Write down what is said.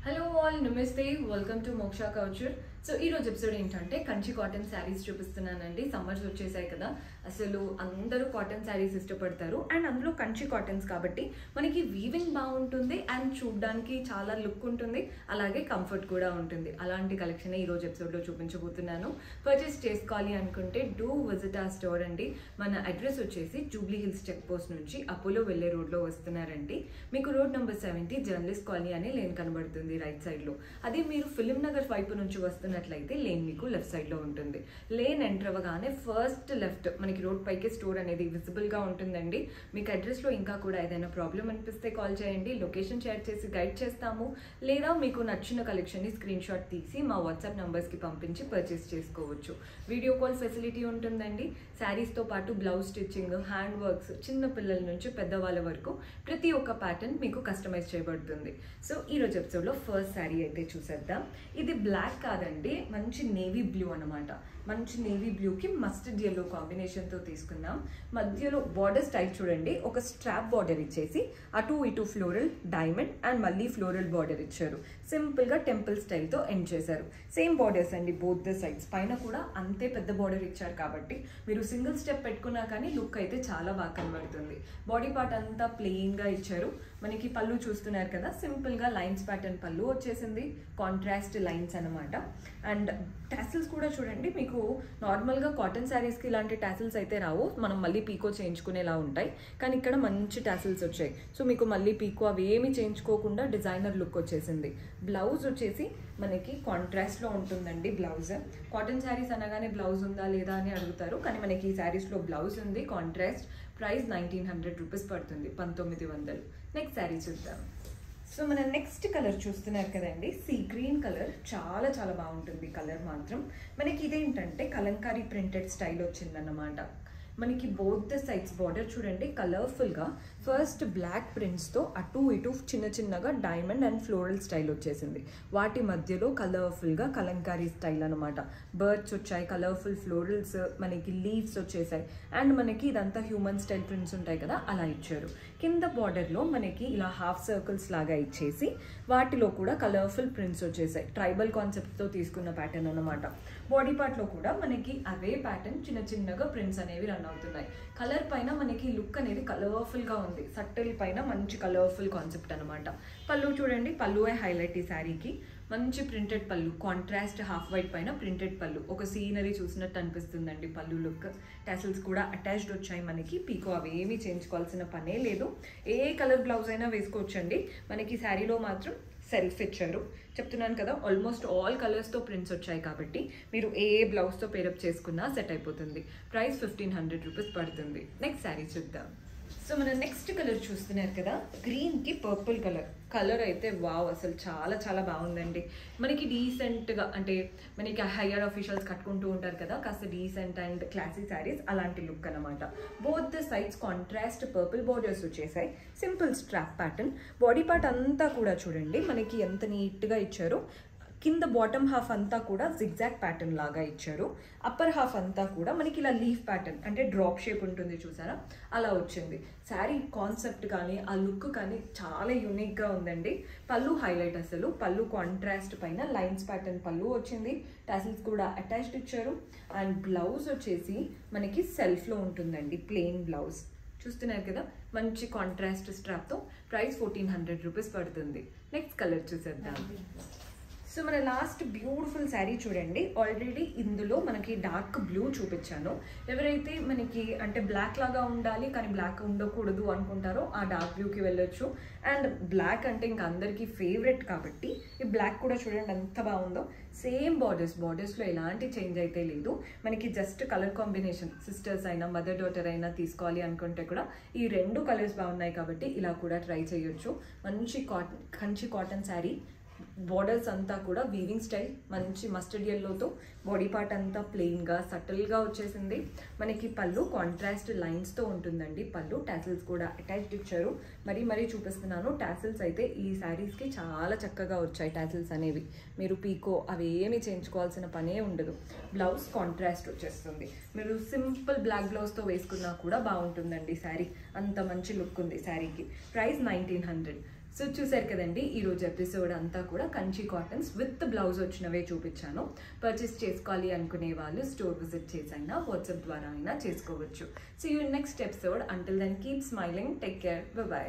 Hello all నమస్తే welcome to మోక్ష culture. So ఈ రోజు ఎపిసోడ్ ఏంటంటే కంచి కాటన్ శారీస్ చూపిస్తున్నానండి. సమ్మర్స్ వచ్చేసాయి కదా, అసలు అందరూ కాటన్ శారీస్ ఇష్టపడతారు అండ్ అందులో కంచి కాటన్స్ కాబట్టి మనకి వీవింగ్ బాగుంటుంది అండ్ చూడడానికి చాలా లుక్ ఉంటుంది, అలాగే కంఫర్ట్ కూడా ఉంటుంది. అలాంటి కలెక్షన్ ఈ రోజు ఎపిసోడ్లో చూపించబోతున్నాను. పర్చేస్ చేసుకోవాలి అనుకుంటే డూ విజిట్ ఆ స్టోర్ అండి. మన అడ్రస్ వచ్చేసి జూబ్లీ హిల్స్ చెక్ పోస్ట్ నుంచి అపోలో వెళ్ళే రోడ్లో వస్తున్నారండి. మీకు రోడ్ నెంబర్ 70 జర్నలిస్ట్ కాలనీ అనే లేన్ కనబడుతుంది రైట్ సైడ్ లో. అదే మీరు ఫిలిం నగర్ వైపు నుంచి వస్తున్నట్లయితే లేన్ మీకు లెఫ్ట్ సైడ్ లో ఉంటుంది. లేన్ ఎంటర్ అవ్వగానే ఫస్ట్ లెఫ్ట్ మనకి రోడ్ పైకి స్టోర్ అనేది విజిబుల్ గా ఉంటుందండి. మీకు అడ్రస్ లో ఇంకా కూడా ఏదైనా ప్రాబ్లం అనిపిస్తే కాల్ చేయండి, లొకేషన్ షేర్ చేసి గైడ్ చేస్తాము. లేదా మీకు నచ్చిన కలెక్షన్ ని స్క్రీన్ షాట్ తీసి మా వాట్సాప్ నంబర్స్ కి పంపించి పర్చేస్ చేసుకోవచ్చు. వీడియో కాల్ ఫెసిలిటీ ఉంటుందండి. శారీస్ తో పాటు బ్లౌజ్ స్టిచ్చింగ్, హ్యాండ్ వర్క్స్, చిన్న పిల్లల నుంచి పెద్దవాళ్ళ వరకు ప్రతి ఒక్క ప్యాటర్న్ మీకు కస్టమైజ్ చేయబడుతుంది. సో ఈ రోజు ఎపిసోడ్ లో ఫస్ట్ శారీ అయితే చూసేద్దాం. ఇది బ్లాక్ కాదండి, మంచి నేవీ బ్లూ అనమాట. మంచి నేవీ బ్లూకి మస్టర్డ్ ఎల్లో కాంబినేషన్ తో తీసుకున్నాం. మధ్యలో బార్డర్ స్టైల్ చూడండి, ఒక స్ట్రాప్ బార్డర్ ఇచ్చేసి అటు ఇటు ఫ్లోరల్, డైమండ్ అండ్ మళ్ళీ ఫ్లోరల్ బార్డర్ ఇచ్చారు. సింపుల్ గా టెంపుల్ స్టైల్ తో ఎండ్ చేశారు. సేమ్ బార్డర్స్ అండి బోత్ ద సైడ్స్. పైన కూడా అంతే పెద్ద బార్డర్ ఇచ్చారు కాబట్టి మీరు సింగిల్ స్టెప్ పెట్టుకున్నా కానీ లుక్ అయితే చాలా బాగా కనబడుతుంది. బాడీ పార్ట్ అంతా ప్లెయిన్ గా ఇచ్చారు. మనకి పళ్ళు చూస్తున్నారు కదా, సింపుల్ గా లైన్స్ ప్యాటర్న్ పళ్ళు వచ్చేసింది, కాంట్రాస్ట్ లైన్స్ అనమాట. అండ్ టాసిల్స్ కూడా చూడండి, మీకు నార్మల్ గా కాటన్ శారీస్ కి ఇలాంటి టాసిల్స్ అయితే రావు, మనం మళ్ళీ పీకో చేయించుకునేలా ఉంటాయి. కానీ ఇక్కడ మంచి టాసిల్స్ వచ్చాయి. సో మీకు మళ్ళీ పీకో అవి ఏమి చేయించుకోకుండా డిజైనర్ లుక్ వచ్చేసింది. బ్లౌజ్ వచ్చేసి మనకి కాంట్రాస్ట్ లో ఉంటుందండి. బ్లౌజ్ కాటన్ శారీస్ అనగానే బ్లౌజ్ ఉందా లేదా అని అడుగుతారు, కానీ మనకి ఈ శారీస్ లో బ్లౌజ్ ఉంది కాంట్రాస్ట్. ప్రైస్ 1900 రూపీస్ పడుతుంది, 1900. నెక్స్ట్ శారీ చూద్దాం. సో మన నెక్స్ట్ కలర్ చూస్తున్నారు కదండి, సీ గ్రీన్ కలర్. చాలా చాలా బాగుంటుంది కలర్ మాత్రం. మనకి ఇదేంటంటే కలంకారీ ప్రింటెడ్ స్టైల్ వచ్చిందన్నమాట. మనకి బోత్ ద సైడ్స్ బార్డర్ చూడండి కలర్ఫుల్ గా ఫస్ట్ బ్లాక్ ప్రింట్స్ తో అటు ఇటు చిన్న చిన్నగా డైమండ్ అండ్ ఫ్లోరల్ స్టైల్ వచ్చేసింది. వాటి మధ్యలో కలర్ఫుల్ గా కలంకారీ స్టైల్ అనమాట. బర్డ్స్ వచ్చాయి, కలర్ఫుల్ ఫ్లోరల్స్, మనకి లీవ్స్ వచ్చేసాయి అండ్ మనకి ఇదంతా హ్యూమన్ స్టైల్ ప్రింట్స్ ఉంటాయి కదా అలా ఇచ్చారు. కింద బార్డర్ లో మనకి ఇలా హాఫ్ సర్కిల్స్ లాగా ఇచ్చేసి వాటిలో కూడా కలర్ఫుల్ ప్రింట్స్ వచ్చేసాయి. ట్రైబల్ కాన్సెప్ట్ తో తీసుకున్న ప్యాటర్న్ అనమాట. బాడీ పార్ట్ లో కూడా మనకి అవే ప్యాటర్న్ చిన్న చిన్నగా ప్రింట్స్ అనేవి రన్ అవుతున్నాయి. కలర్ పైన మనకి లుక్ అనేది కలర్ఫుల్ గా ఉంది. సటిల్ పైన మంచి కలర్ఫుల్ కాన్సెప్ట్ అనమాట. పళ్ళు చూడండి, పళ్ళువే హైలైట్ ఈ శారీకి. మంచి ప్రింటెడ్ పళ్ళు, కాంట్రాస్ట్ హాఫ్ వైట్ పైన ప్రింటెడ్ పళ్ళు, ఒక సీనరీ చూసినట్టు అనిపిస్తుందండి పళ్ళు లుక్. టాసిల్స్ కూడా అటాచ్డ్ వచ్చాయి మనకి. పీకో అవి ఏమీ చేయించుకోవాల్సిన పనే లేదు. ఏ కలర్ బ్లౌజ్ అయినా వేసుకోవచ్చండి. మనకి శారీలో మాత్రం సెల్ఫ్ ఇచ్చారు. చెప్తున్నాను కదా, ఆల్మోస్ట్ ఆల్ కలర్స్తో ప్రింట్స్ వచ్చాయి కాబట్టి మీరు ఏ బ్లౌజ్తో పేరప్ చేసుకున్నా సెట్ అయిపోతుంది. ప్రైస్ 1500 రూపీస్ పడుతుంది. నెక్స్ట్ శారీ చూద్దాం. సో మన నెక్స్ట్ కలర్ చూస్తున్నారు కదా, గ్రీన్కి పర్పుల్ కలర్. కలర్ అయితే వావ్, అసలు చాలా చాలా బాగుందండి. మనకి డీసెంట్గా అంటే మనకి హయ్యర్ అఫీషియల్స్ కట్టుకుంటూ ఉంటారు కదా, కాస్త డీసెంట్ అండ్ క్లాసీ శారీస్, అలాంటి లుక్ అనమాట. Both the sides contrast purple borders వచ్చేసాయి. Simple strap pattern. Body part అంతా కూడా చూడండి మనకి ఎంత నీట్గా ఇచ్చారు. కింద బాటమ్ హాఫ్ అంతా కూడా జిగ్జాగ్ ప్యాటర్న్ లాగా ఇచ్చారు. అప్పర్ హాఫ్ అంతా కూడా మనకి ఇలా లీఫ్ ప్యాటర్న్ అంటే డ్రాప్ షేప్ ఉంటుంది చూసారా, అలా వచ్చింది. శారీ కాన్సెప్ట్ కానీ ఆ లుక్ కానీ చాలా యూనిక్గా ఉందండి. పళ్ళు హైలైట్, అసలు పళ్ళు కాంట్రాస్ట్ పైన లైన్స్ ప్యాటర్న్ పళ్ళు వచ్చింది. టాసిల్స్ కూడా అటాచ్డ్ ఇచ్చారు. అండ్ బ్లౌజ్ వచ్చేసి మనకి సెల్ఫ్లో ఉంటుందండి, ప్లెయిన్ బ్లౌజ్. చూస్తున్నారు కదా, మంచి కాంట్రాస్ట్ స్ట్రాప్తో. ప్రైస్ 1400 రూపీస్ పడుతుంది. నెక్స్ట్ కలర్ చూసేద్దాం. సో మన లాస్ట్ బ్యూటిఫుల్ శారీ చూడండి. ఆల్రెడీ ఇందులో మనకి డార్క్ బ్లూ చూపించాను. ఎవరైతే మనకి అంటే బ్లాక్ లాగా ఉండాలి కానీ బ్లాక్ ఉండకూడదు అనుకుంటారో ఆ డార్క్ బ్లూకి వెళ్ళొచ్చు. అండ్ బ్లాక్ అంటే ఇంకా అందరికీ ఫేవరెట్ కాబట్టి ఈ బ్లాక్ కూడా చూడండి ఎంత బాగుందో. సేమ్ బార్డర్స్లో ఎలాంటి చేంజ్ అయితే లేదు. మనకి జస్ట్ కలర్ కాంబినేషన్, సిస్టర్స్ అయినా మదర్ డాటర్ అయినా తీసుకోవాలి అనుకుంటే కూడా ఈ రెండు కలర్స్ బాగున్నాయి కాబట్టి ఇలా కూడా ట్రై చేయొచ్చు. మంచి కంచి కాటన్ శారీ. బార్డర్స్ అంతా కూడా వీవింగ్ స్టైల్, మంచి మస్టర్డ్ ఎల్లోతో బాడీ పార్ట్ అంతా ప్లెయిన్గా సటిల్గా వచ్చేసింది. మనకి పళ్ళు కాంట్రాస్ట్ లైన్స్తో ఉంటుందండి. పళ్ళు టాసిల్స్ కూడా అటాచ్డ్ ఇచ్చారు. మరీ చూపిస్తున్నాను. టాసిల్స్ అయితే ఈ శారీస్కి చాలా చక్కగా వచ్చాయి. టాసిల్స్ అనేవి మీరు పీకో అవి ఏమి చేయించుకోవాల్సిన పనే ఉండదు. బ్లౌజ్ కాంట్రాస్ట్ వచ్చేస్తుంది. మీరు సింపుల్ బ్లాక్ బ్లౌజ్తో వేసుకున్నా కూడా బాగుంటుందండి శారీ. అంత మంచి లుక్ ఉంది శారీకి. ప్రైస్ 1900. సో చూసారు కదండి, ఈరోజు ఎపిసోడ్ అంతా కూడా కంచి కాటన్స్ విత్ బ్లౌజ్ వచ్చినవే చూపించాను. పర్చేస్ చేసుకోవాలి అనుకునే వాళ్ళు స్టోర్ విజిట్ చేసైనా వాట్సాప్ ద్వారా అయినా చేసుకోవచ్చు. So you next episode. Until then keep smiling, take care, by.